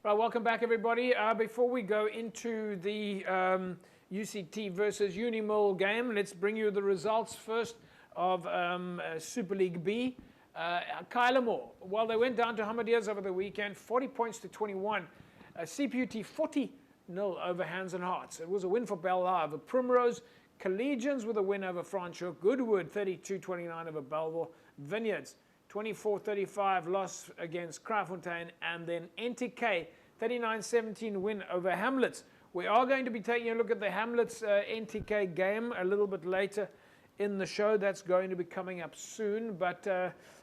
Right, welcome back, everybody. Before we go into the UCT versus Uni-Mil game, let's bring you the results first of Super League B. Kylemore, well, they went down to Hamadias over the weekend, 40 points to 21. CPUT 40-0 over Hands and Hearts. It was a win for Belhar over Primrose. Collegians with a win over Franschhoek. Goodwood 32-29 over Belleville. Vineyards 24-35 loss against Kraaifontein, and then NTK 39-17 win over Hamlets. We are going to be taking a look at the Hamlets NTK game a little bit later in the show. That's going to be coming up soon. But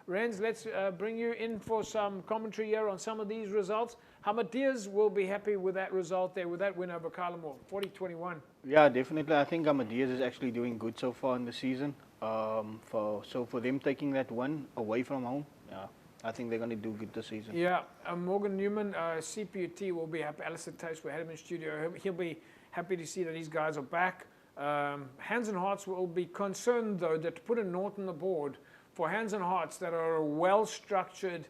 Renz, let's bring you in for some commentary here on some of these results. Hamadias will be happy with that result there, with that win over Kylemore, 40-21. Yeah, definitely. I think Hamadias is actually doing good so far in the season. So for them taking that one away from home, yeah, I think they're going to do good this season. Yeah, Morgan Newman, CPUT will be happy. Alistair Taste, we had him in studio. He'll be happy to see that these guys are back. Hands and Hearts will be concerned, though, that to put a nought on the board for Hands and Hearts that are a well-structured,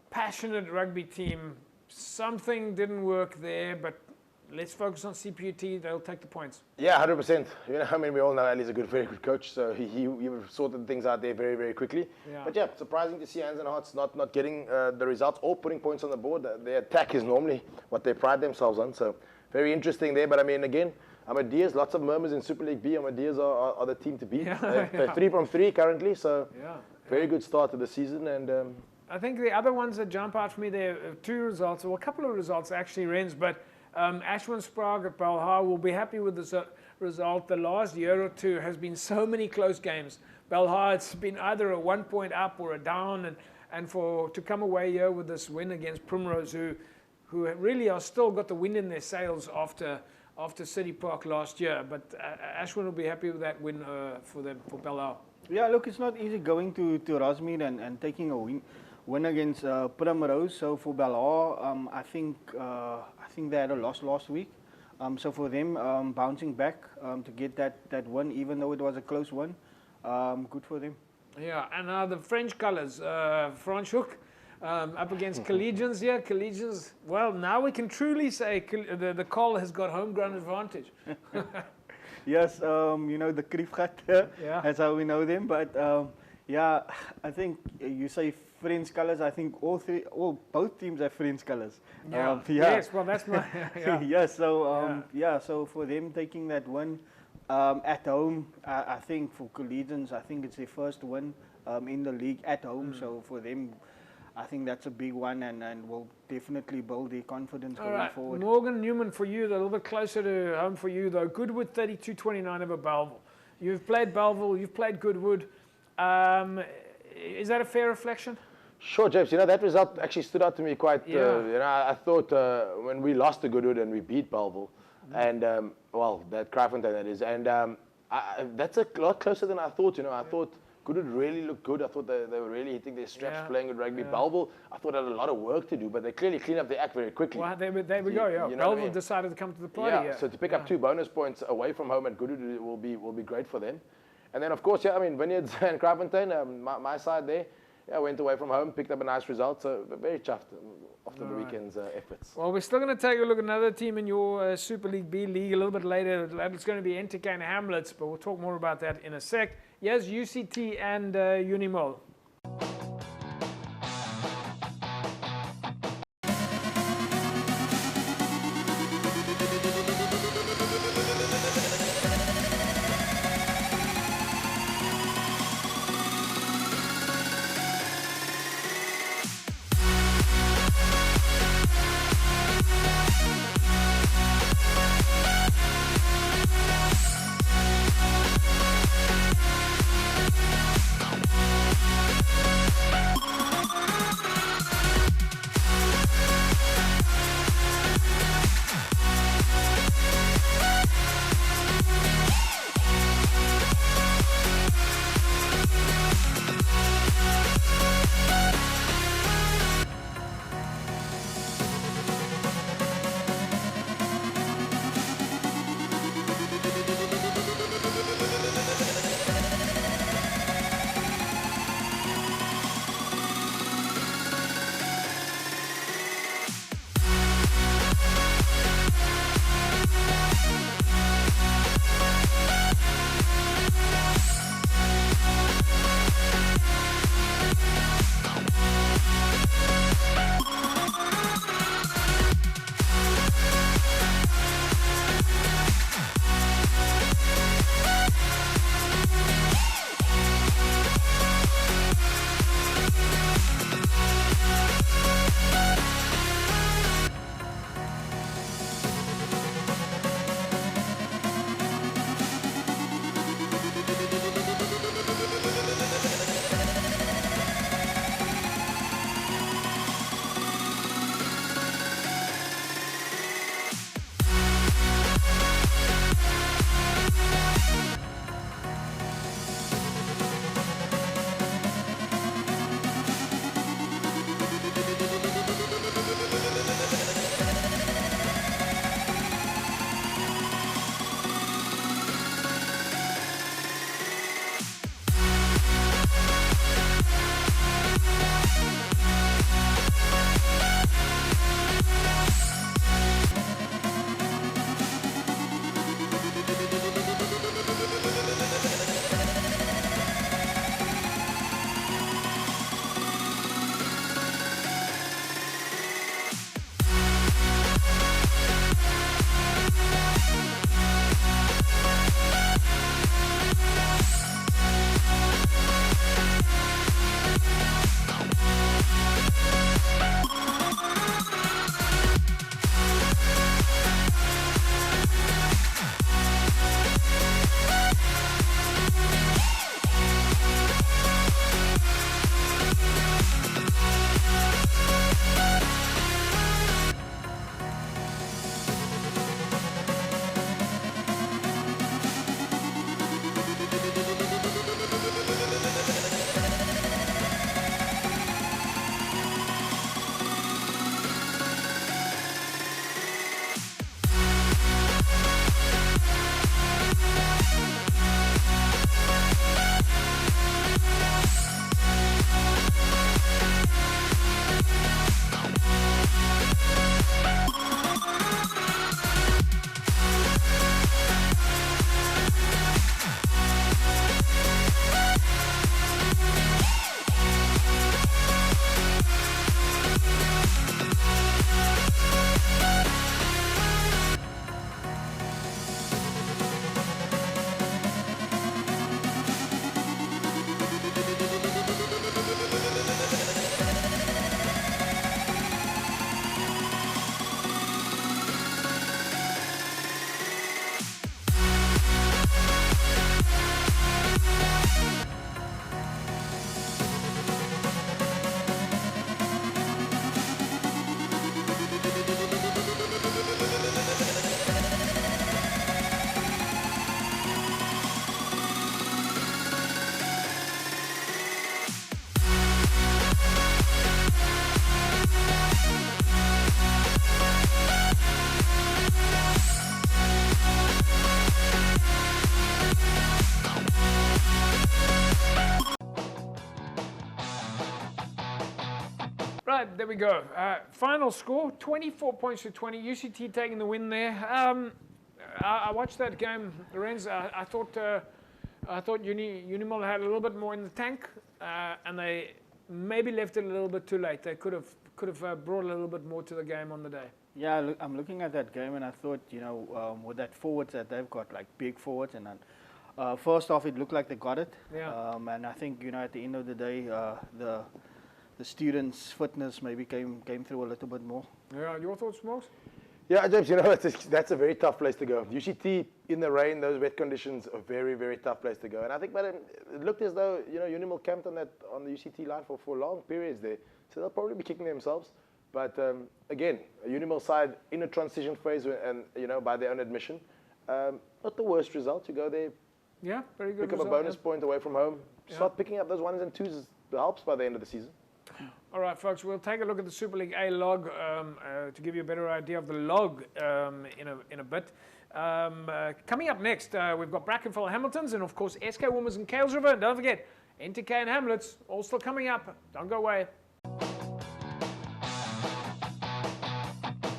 passionate rugby team, something didn't work there, but let's focus on CPUT. They'll take the points. Yeah, 100%. You know, I mean, we all know Ali's a very good coach, so he sorted things out there very, very quickly. Yeah. But yeah, surprising to see Hands and Hearts not getting the results or putting points on the board. Their attack is normally what they pride themselves on, so very interesting there. But I mean, again, Hamadias, lots of murmurs in Super League B. Hamadias are the team to beat. Yeah, they're 3 from 3 currently, so yeah, very good start to the season. And I think the other ones that jump out for me, there are two results, or a couple of results actually, Renz, but Ashwin Sprague at Belhar will be happy with this result. The last year or two has been so many close games. Belhar, it's been either a 1 point up or a down, and to come away here with this win against Primrose, who really are still got the wind in their sails after City Park last year. But Ashwin will be happy with that win for Belhar. Yeah, look, it's not easy going to Rosmead and taking a win against Primrose. So for Belhar, I think they had a loss last week. So for them, bouncing back to get that win, even though it was a close one, good for them. Yeah, and the French colours, Franschhoek up against Collegians here. Collegians, well, now we can truly say the Col has got home ground advantage. Yes, you know, the Kriefgat, yeah. That's how we know them. But yeah, I think you say French colours. I think both teams have French colours. Yeah. Yeah. Yes, well, that's my yeah. Yes, so yeah, so for them taking that win at home, I think for Collegians, I think it's their first win in the league at home. So for them, I think that's a big one, and will definitely build their confidence going forward. Morgan Newman for you, a little bit closer to home for you though. Goodwood 32-29 over Belleville. You've played Belleville, you've played Goodwood. Is that a fair reflection? sure, James. You know, that result actually stood out to me quite. Yeah. You know, I thought when we lost to Goodwood and we beat Belleville, and well, that Kraaifontein that is, and that's a lot closer than I thought. You know, I thought Goodwood really looked good. I thought they were really hitting their straps, playing good rugby. Belleville, I thought had a lot of work to do, but they clearly cleaned up their act very quickly. Well, there we go. Yeah, you know Belleville what I mean? decided to come to the party. Yeah, so to pick up 2 bonus points away from home at Goodwood will be great for them. And then of course, yeah, I mean Vineyards and Kraaifontein, my side there, yeah, went away from home, picked up a nice result. So very chuffed after the weekend's efforts. Well, we're still going to take a look at another team in your Super League B league a little bit later. It's going to be NTK and Hamlets, but we'll talk more about that in a sec. Yes, UCT and Uni-Mil. Right, there we go. Final score, 24 points to 20. UCT taking the win there. I watched that game, Lorenz. I thought UniMil had a little bit more in the tank, and they maybe left it a little bit too late. They could have brought a little bit more to the game on the day. Yeah, I'm looking at that game and I thought, with that forwards that they've got, like big forwards, and then first off, it looked like they got it. Yeah. And I think, at the end of the day, the students' fitness maybe came through a little bit more. Yeah, your thoughts, Smokes? Yeah, James, that's a very tough place to go. UCT in the rain, those wet conditions, a very, very tough place to go. And I think, but it looked as though, UniMil camped on the UCT line for long periods there. So they'll probably be kicking themselves. But again, a UniMil side in a transition phase and, by their own admission, not the worst result. You go there, yeah, very good pick up a bonus point away from home, start picking up those ones and twos helps by the end of the season. All right, folks, we'll take a look at the Super League A log to give you a better idea of the log in a bit. Coming up next, we've got Brackenfell Hamiltons and, of course, SK Women's and Kales River. And don't forget, NTK and Hamlets, all still coming up. Don't go away.